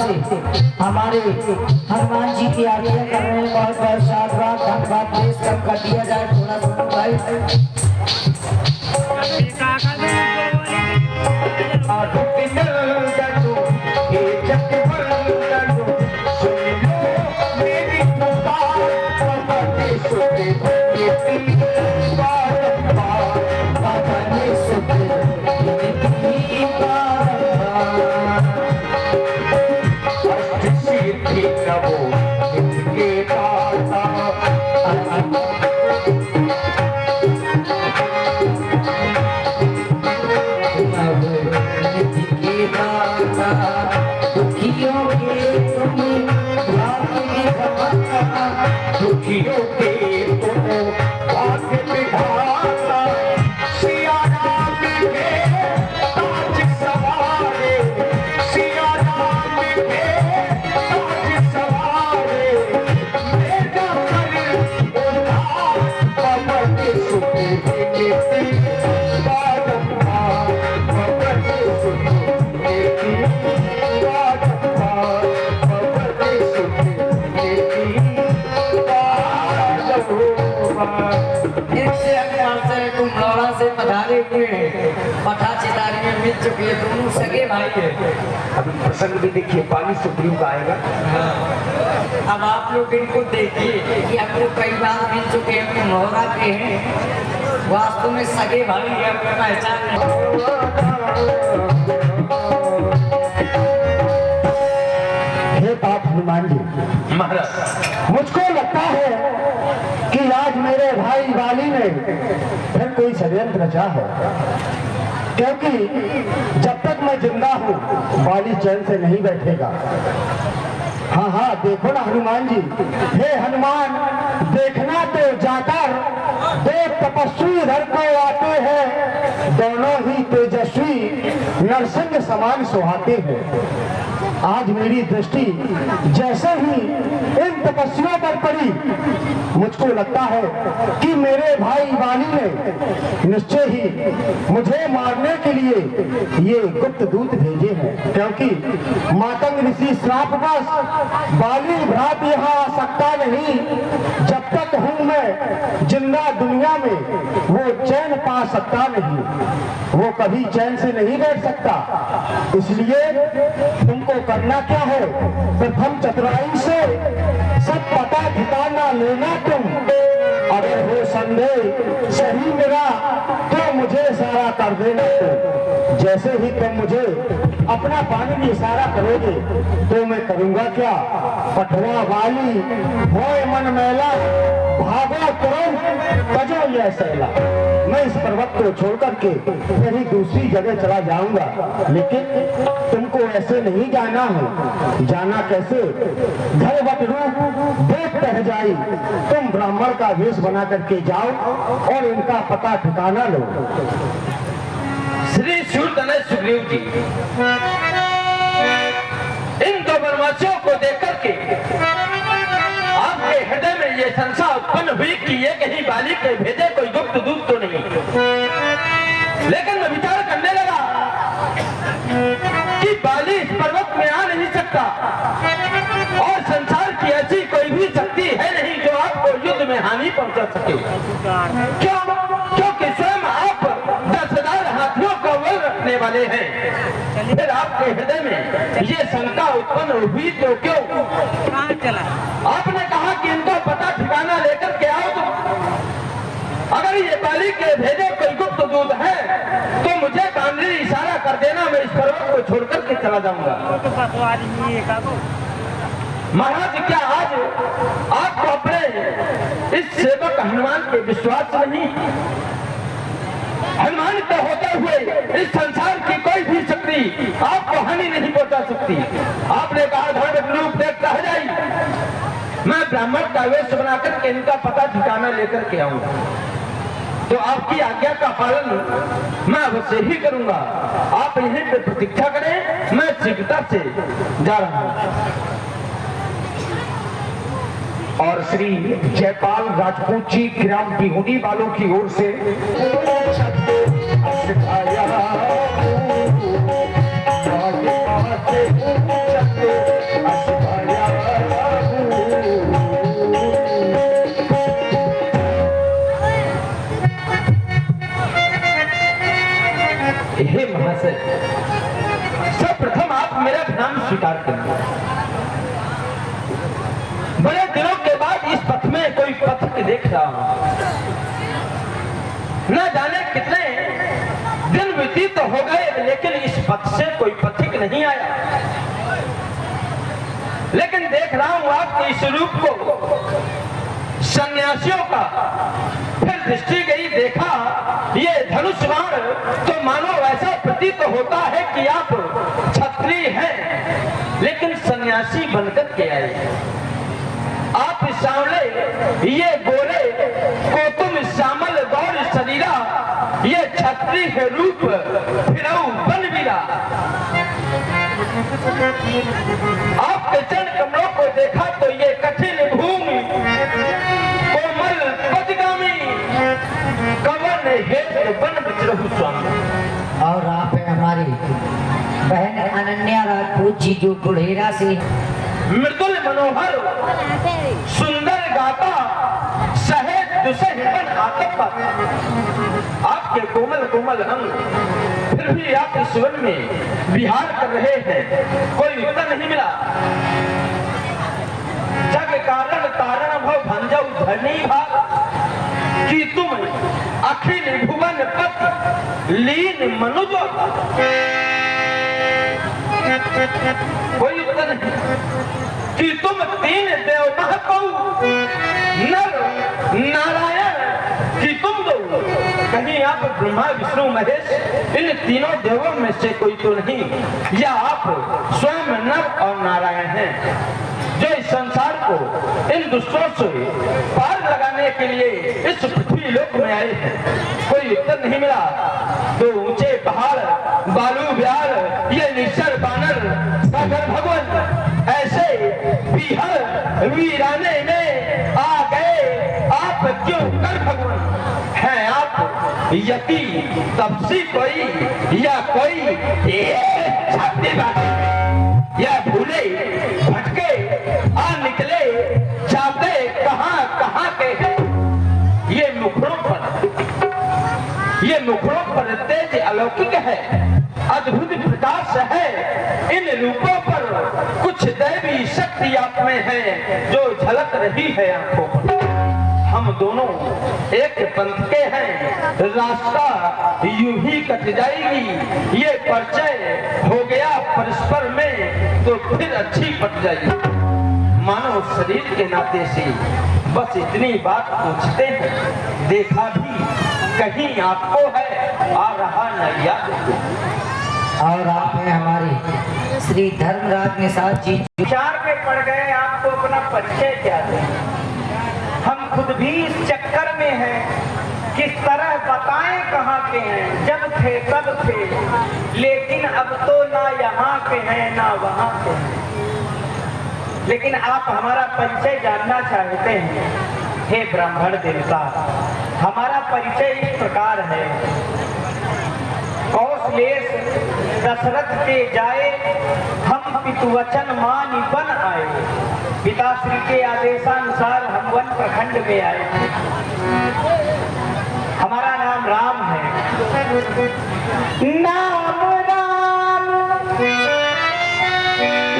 से हमारे हनुमान जी की आज्ञा कर रहे हैं। बहुत बहुत साधुवाद धन्यवाद पेश कर दिया जाए थोड़ा सा भाई। दुखियों के तुम भाग्य विधाता सिया राम के ताज सवारे सिया राम के ताज सवारे मेरा कर उधार पवन सुख देती बारंबार पवन सुख देती बारंबार पवन सुख देती कुम्हलौड़ा से पधारे हुए पठा चितारी में मिल चुके हैं दोनों सगे भाई हैं। अभी प्रसंग भी देखिए पानी सुप्रीम का आएगा। अब आप लोग इनको देखिए कि हम लोग कई बार मिल चुके हैं कुम्हलौड़ा के हैं, वास्तव में सगे भाई है अपनी पहचान नहीं। हे बाप हनुमान जी महाराज, मुझको लगता है कि आज मेरे भाई वाली ने फिर कोई षड्यंत्र रचा है, क्योंकि जब तक मैं जिंदा हूँ वाली चैन से नहीं बैठेगा। हाँ हाँ देखो ना हनुमान जी, हे हनुमान देखना तो जाकर देव तपस्वी इधर को आते हैं, दोनों ही तेजस्वी नरसिंह समान सुहाते हैं। आज मेरी दृष्टि जैसे ही इन तपस्वियों पर पड़ी, मुझको लगता है कि मेरे भाई वाली ने निश्चय ही मुझे मारने के लिए ये गुप्त दूत भेजे हैं, क्योंकि मातंग ऋषि श्रापवश वाली भ्रात यहाँ आ सकता नहीं। जब तक हूँ मैं जिंदा दुनिया में वो चैन पा सकता नहीं, वो कभी चैन से नहीं बैठ सकता। इसलिए तुमको करना क्या है, प्रथम चतुराई से सब पता ठिकाना लेना तुम। अगर हो संदेह सही मेरा तो मुझे इशारा कर देना तुम। जैसे ही तुम मुझे अपना पानी में इशारा करोगे तो मैं करूंगा क्या, पठवा वाली होए मन मैला भागो तुरंत बजो यह सैला। मैं इस पर्वत को छोड़ करके कहीं दूसरी जगह चला जाऊंगा, लेकिन तुमको ऐसे नहीं जाना है। जाना कैसे, घर रूप देख कह जाई, तुम ब्राह्मण का वेश बना करके जाओ और इनका पता ठिकाना लो। श्री सूर्यधनुष सुग्रीव जी इन दो वनवासियों को देख करके आपके हृदय में ये संशय उत्पन्न हुई कि ये कहीं बाली के भेजे कोई गुप्त दूत तो नहीं। लेकिन मैं विचार करने लगा कि बाली इस पर्वत में आ नहीं सकता और संसार की ऐसी कोई भी शक्ति है नहीं जो आपको युद्ध में हानि पहुंचा सके। क्यों? क्योंकि स्वयं आप 10,000 हाथियों का बल रखने वाले हैं। फिर आपके हृदय में ये शंका उत्पन्न हुई तो क्यों? आपने कहा कि इनका पता ठिकाना लेकर के आओ तुम। अगर ये बाली के भेजे कोई गुप्त दूत है तो मुझे कांगड़ी इशारा कर देना, मैं इस पर्वत को छोड़कर के चला जाऊंगा। महाराज, क्या आज आपको अपने इस सेवक हनुमान के विश्वास नहीं? हनुमान तो होते हुए इस संसार की कोई भी शक्ति आपको हानि नहीं पहुंचा सकती। आपने कहा धर्म रूप देख कह जाई, मैं ब्राह्मण का वेश बनाकर के इनका पता ठिकाना लेकर के आऊंगा। तो आपकी आज्ञा का पालन मैं अवश्य ही करूंगा। आप यहीं पे प्रतीक्षा करें, मैं शीघ्रता से जा रहा हूं। और श्री जयपाल राजपूत जी ग्राम बिहुनी वालों की ओर से देख रहा हूं। न जाने कितने दिन व्यतीत हो गए, लेकिन इस पथ से कोई पथिक नहीं आया। लेकिन देख रहा हूं आपके इस रूप को सन्यासियों का। फिर दृष्टि गई, देखा ये धनुष बाण, तो मानो ऐसा प्रतीत होता है कि आप क्षत्रिय हैं, लेकिन सन्यासी बनकर के आए। आप सांवले, ये गोरे को तुम श्यामल गौर शरीरा, ये क्षत्रिय है रूप फिरऊ बन बिरा। आपके चरण कमलों को देखा तो ये कठिन भूमि कोमल पदगामी कवन हेत्र बन विचरहु स्वामी। और आप है हमारी बहन अनन्या राजपूत जी, जो बुढ़ेरा से मृदुल मनोहर सुंदर गाता सहेज दुसह बन आतप। आपके कोमल कोमल अंग, फिर भी आप इस वन में विहार कर रहे हैं, कोई उत्तर नहीं मिला। जग कारण तारण भव भंजऊ धनी भाग, कि तुम अखिल भुवन पति लीन मनुज। कोई उत्तर नहीं कि तुम तीन देव महकऊ नर नारायण, कि तुम दो कहीं आप ब्रह्मा विष्णु महेश इन तीनों देवों में से कोई तो नहीं, या आप स्वयं नर और नारायण हैं, जो इस संसार को इन दुष्टों से पार लगाने के लिए इस पृथ्वी लोक में आए हैं। कोई उत्तर नहीं मिला। तो ऊंचे पहाड़ बालू ब्याल, ये निश्चर बानर सागर भगवान ऐसे बिहर वीराने में आ गए। आप क्यों कर भगवान हैं? आप यति तपसी कोई, या कोई या भूले भटके आ निकले जाते कहां कहां के। ये मुखड़ों पर तेज अलौकिक है, अद्भुत प्रकाश है। इन रूपों पर कुछ दैवी शक्ति आप में है, जो झलक रही है आंखों पर। हम दोनों एक पंथ के हैं, रास्ता यूं ही कट जाएगी। ये परिचय हो गया परस्पर में, तो फिर अच्छी पट जाएगी। मानो शरीर के नाते से बस इतनी बात पूछते हैं। देखा भी कहीं आपको है, आ रहा न याद। और आप हैं हमारे श्री धर्मराज निषाद जी। विचार में पड़ गए, आपको अपना परिचय क्या दें? हम खुद भी इस चक्कर में हैं, किस तरह बताएं कहाँ के हैं। जब थे तब थे, लेकिन अब तो ना यहाँ के हैं ना वहाँ के हैं। लेकिन आप हमारा परिचय जानना चाहते हैं। हे ब्राह्मण देवता, हमारा परिचय इस प्रकार है। कौशलेश दशरथ के जाए, हम पितुवचन मानी बन आए। पिताश्री के आदेशानुसार हम वन प्रखंड में आए थे। हमारा नाम राम है। नाम राम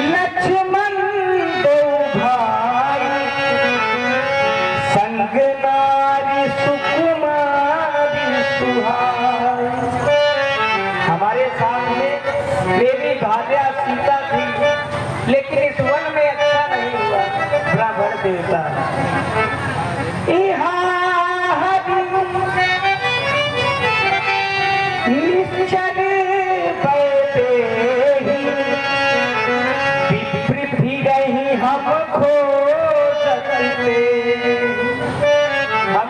लक्ष्मण दो भाई, संग नारी सुकुमारी सुहाई। हमारे सामने देवी भार्या सीता थी, लेकिन इस वन में अच्छा नहीं हुआ। ब्राह्मण देवता निश्चर बैठे ही, विप्र फिर ही हम खोजते। हम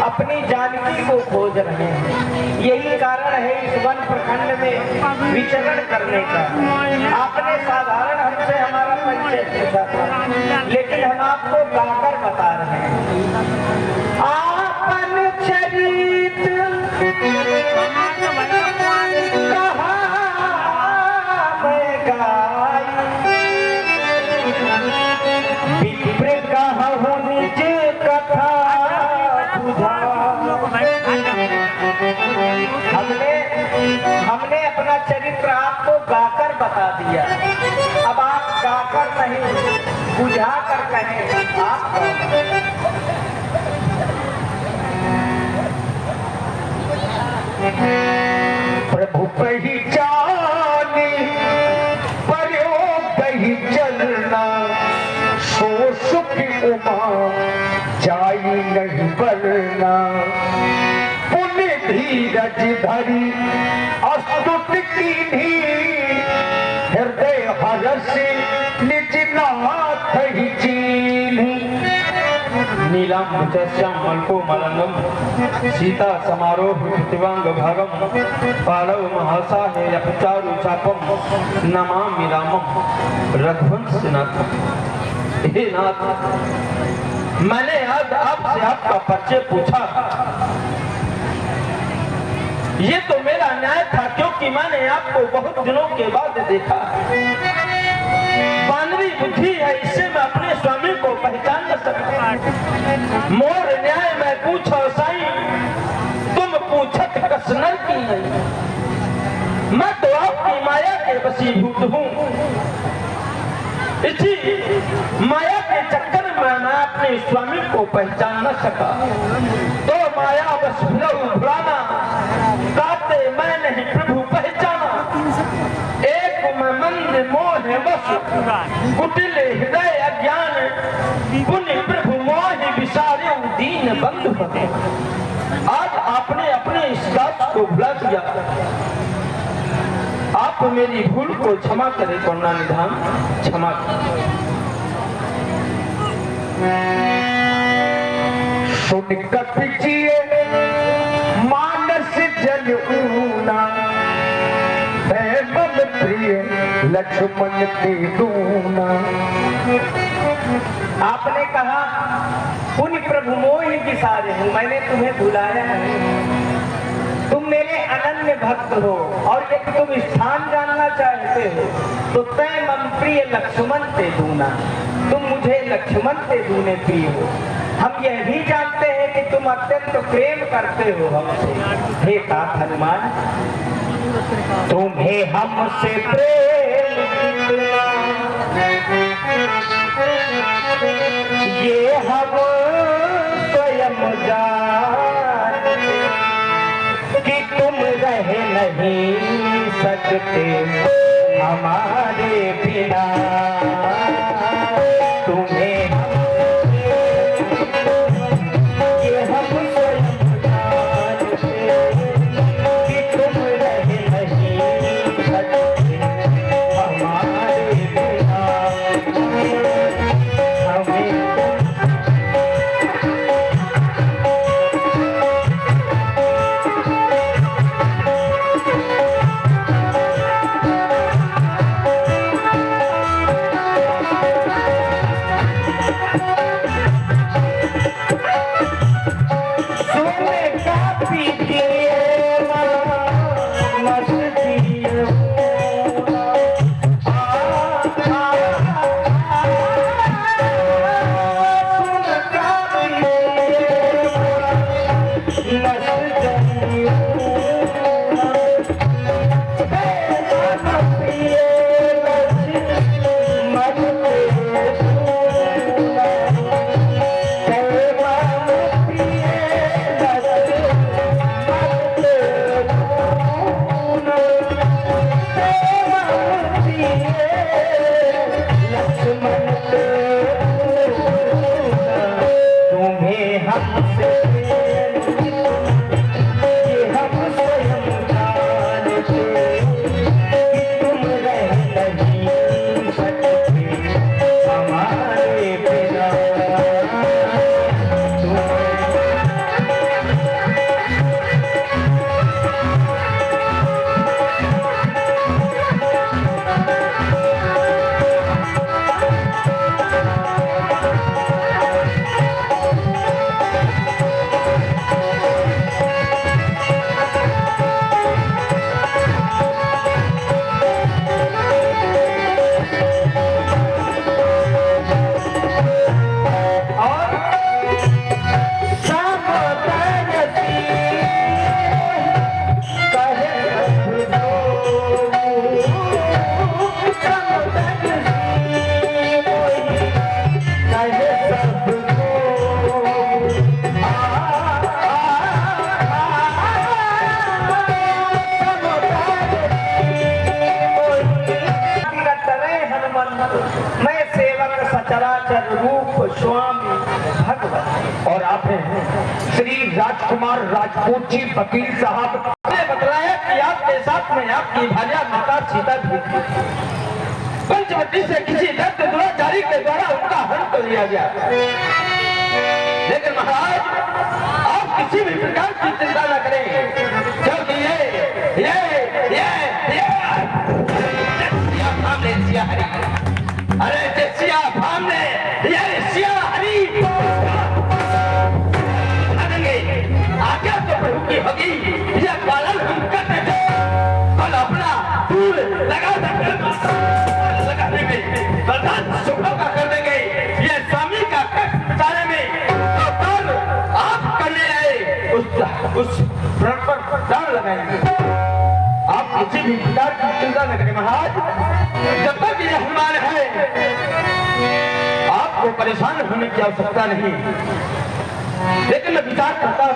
अपनी जानकी को खोज रहे हैं। यही कारण है इस वन प्रखंड में विचरण करने का। आपने साधारण हमसे हमारा परिचय पूछा था, लेकिन हम आपको गाकर बता रहे हैं। आपन चरित्र कहा मैं गाई, विप्र कहूँ निज कथा बुझा। हमने अपना चरित्र आपको गाकर बता दिया। अब आप गाकर नहीं, बुझा कर कहें। आप प्रभु पहचानी पर्यो कही चलना, सो सुख उमा जाई नहीं बरना। पुण्य धीरज धरी अस्तुत कीन्ही, हृदय हरस निज नाथ ही चीन्ही। नीलांब श्याम मल्को मलंगम, सीता समारोह प्रतिवांग भागम। पालव महासाहे अपचारु चापम, नमामि रामम रघुवंश नाथम। हे नाथ, मैंने आज आपसे आपका परिचय पूछा, ये तो मेरा न्याय था, क्योंकि मैंने आपको बहुत दिनों के बाद देखा। मानवी बुद्धि है, इससे मैं अपने स्वामी को पहचान न सकता। मोर न्याय मैं पूछो साईं, तुम पूछत कसनर की नहीं। मैं तो आपकी माया के वशीभूत हूँ। इसी माया के चक्कर में मैं अपने स्वामी को पहचान न सका। तो माया बस भुलाना, काते मैं नहीं प्रभु पहचाना। एक मैं मंद मोह बस, कुटिल हृदय अज्ञान। पुण्य प्रभु मोह विसारे दीन बंधु। आज आपने अपने इस दास को भुला दिया। आप मेरी भूल को क्षमा करें करुणानिधान, क्षमा करें। सुन कपिजिए मानस जन ऊना, है मम प्रिय लक्ष्मण की दूना। आपने कहा पुण्य प्रभु मोहि विसारे हूँ, मैंने तुम्हें भुलाया नहीं। तुम मेरे अनन्य भक्त हो, और यदि तुम स्थान जानना चाहते हो तो तय मम प्रिय लक्ष्मण ते दूना। तुम मुझे लक्ष्मण ते दूने प्रिय हो। हम यह भी जानते हैं कि तुम अत्यंत प्रेम करते हो हमसे। हे तात हनुमान, तुम्हें हमसे प्रेम ये हम स्वयं जानते कि तुम रह नहीं सकते हमारे बिना। तुम्हें ये हम स्वयं जानते कि तुम रह नहीं सकते हमारे बिना। हमें सुंदर रूप स्वामी भगवत। और आप हैं श्री राजकुमार राजपूत जी वकील साहब ने बताया कि आपके साथ में आपकी भार्या माता सीता भी थी। पंचवटी से किसी दत्त दुराचारी के द्वारा उनका हरण कर लिया गया। लेकिन महाराज आप किसी भी प्रकार की चिंता न करें, क्योंकि ये सिया हरी, अरे सिया सामने ये सिया हरी आज्ञा तो प्रभु की होगी। ये पालन हम करते थे और अपना फूल लगा लगाने में बर्दाश्त सुखों का कर देंगे। ये स्वामी का कष्ट मिटाने में तो आप करने आए उस प्रण पर प्राण लगाएंगे। आप किसी भी प्रकार की चिंता न करें महाराज। जब तक ये हनुमान है आपको परेशान होने की आवश्यकता नहीं। लेकिन मैं विचार करता हूं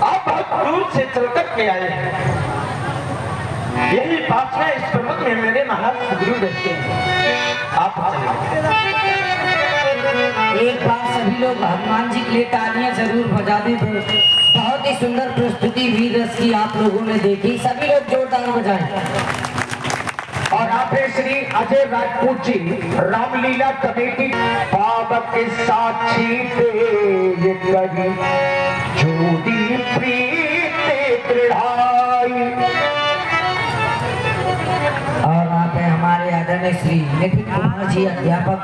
आप बहुत दूर से चल कर के आए हैं। यही पास में इस पर्वत में मेरे महाराज सुग्रीव रहते हैं। आप एक बार सभी लोग हनुमान जी के लिए तालियां जरूर बजा दें। बहुत ही सुंदर प्रस्तुति वीर रस की आप लोगों ने देखी, सभी लोग जोरदार बजाएं। और आप श्री अजय राजपूत जी रामलीला कमेटी पावक के साक्षी पे करी जोड़ी प्रीत दृढ़ाई। और आप हमारे आदरणीय श्री नितिन कुमार जी अध्यापक